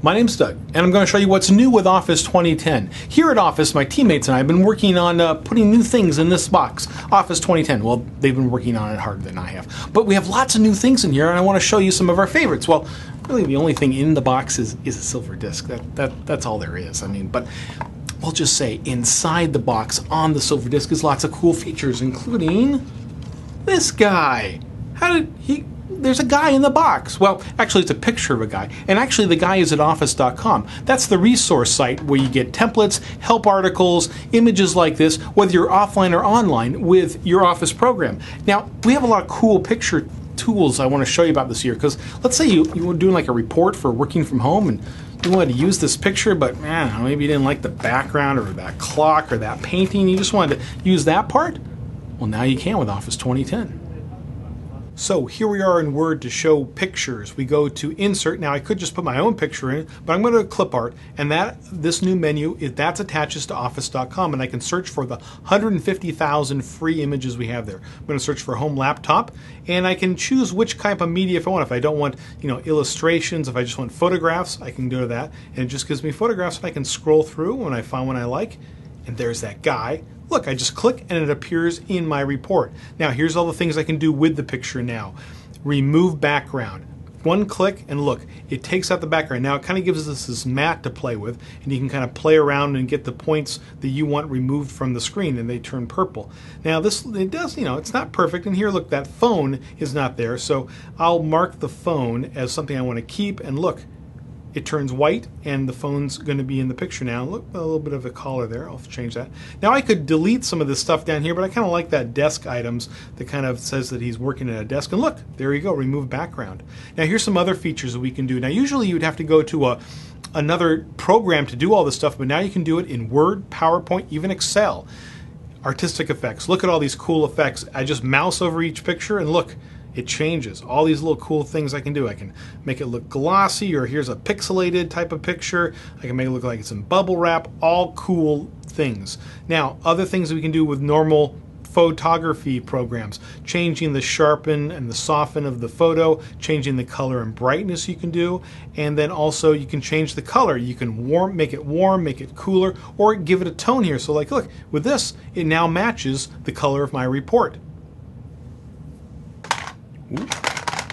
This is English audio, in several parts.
My name's Doug, and I'm going to show you what's new with Office 2010. Here at Office, my teammates and I have been working on putting new things in this box, Office 2010. Well, they've been working on it harder than I have. But we have lots of new things in here, and I want to show you some of our favorites. Well, really the only thing in the box is a silver disc. That's all there is. I mean, but we'll just say inside the box on the silver disc is lots of cool features, including this guy. There's a guy in the box. Well, actually it's a picture of a guy, and actually the guy is at office.com. That's the resource site where you get templates, help articles, images like this, whether you're offline or online with your Office program. Now, we have a lot of cool picture tools I want to show you about this year, because let's say you were doing like a report for working from home and you wanted to use this picture, but man, maybe you didn't like the background or that clock or that painting, you just wanted to use that part? Well, now you can with Office 2010. So here we are in Word to show pictures. We go to Insert. Now I could just put my own picture in, but I'm going to Clip Art, and this new menu, that's attaches to Office.com, and I can search for the 150,000 free images we have there. I'm going to search for home laptop, and I can choose which type of media if I want. If I don't want, illustrations, if I just want photographs, I can go to that, and it just gives me photographs, and I can scroll through when I find one I like, and there's that guy. Look, I just click and it appears in my report. Now here's all the things I can do with the picture now. Remove background. One click and look, it takes out the background. Now it kind of gives us this mat to play with, and you can kind of play around and get the points that you want removed from the screen, and they turn purple. Now it does, it's not perfect, and here look, that phone is not there, so I'll mark the phone as something I want to keep, and look, it turns white and the phone's going to be in the picture now. Look, a little bit of a color there. I'll change that. Now I could delete some of this stuff down here, but I kind of like that desk items that kind of says that he's working at a desk. And look, there you go, remove background. Now here's some other features that we can do. Now usually you'd have to go to another program to do all this stuff, but now you can do it in Word, PowerPoint, even Excel. Artistic effects. Look at all these cool effects. I just mouse over each picture and look, it changes. All these little cool things I can do. I can make it look glossy, or here's a pixelated type of picture. I can make it look like it's in bubble wrap. All cool things. Now, other things that we can do with normal photography programs. Changing the sharpen and the soften of the photo, changing the color and brightness you can do, and then also you can change the color. You can make it cooler, or give it a tone here. So like, look, with this, it now matches the color of my report. Ooh,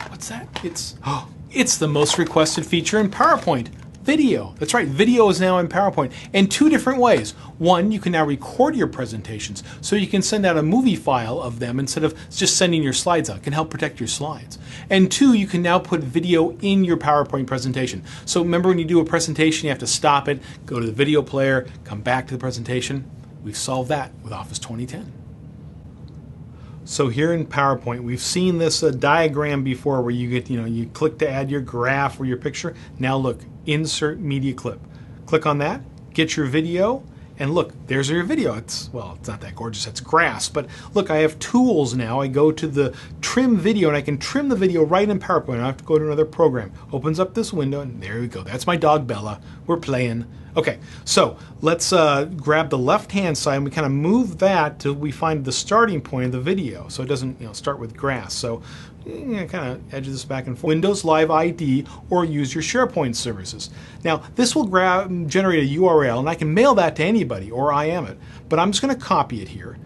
what's that? It's the most requested feature in PowerPoint. Video. That's right, video is now in PowerPoint in two different ways. One, you can now record your presentations, so you can send out a movie file of them instead of just sending your slides out. It can help protect your slides. And two, you can now put video in your PowerPoint presentation. So remember, when you do a presentation, you have to stop it, go to the video player, come back to the presentation. We've solved that with Office 2010. So here in PowerPoint, we've seen this diagram before where you get, you click to add your graph or your picture. Now look, insert media clip. Click on that, get your video, and look, there's your video. It's not that gorgeous, it's grass, but look, I have tools now. I go to the trim video, and I can trim the video right in PowerPoint. I don't have to go to another program. Opens up this window, and there we go. That's my dog Bella. We're playing. Okay, so let's grab the left-hand side, and we kind of move that till we find the starting point of the video, so it doesn't start with grass. So kind of edge this back and forth. Windows Live ID, or use your SharePoint services. Now this will generate a URL, and I can mail that to anybody, or IM it. But I'm just going to copy it here,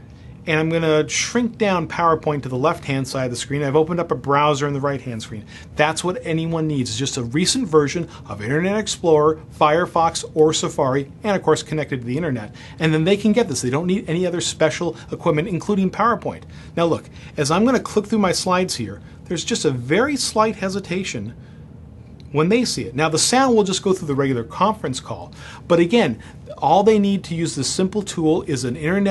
and I'm going to shrink down PowerPoint to the left-hand side of the screen. I've opened up a browser in the right-hand screen. That's what anyone needs, is just a recent version of Internet Explorer, Firefox, or Safari, and of course connected to the internet. And then they can get this. They don't need any other special equipment, including PowerPoint. Now look, as I'm going to click through my slides here, there's just a very slight hesitation when they see it. Now the sound will just go through the regular conference call, but again, all they need to use this simple tool is an internet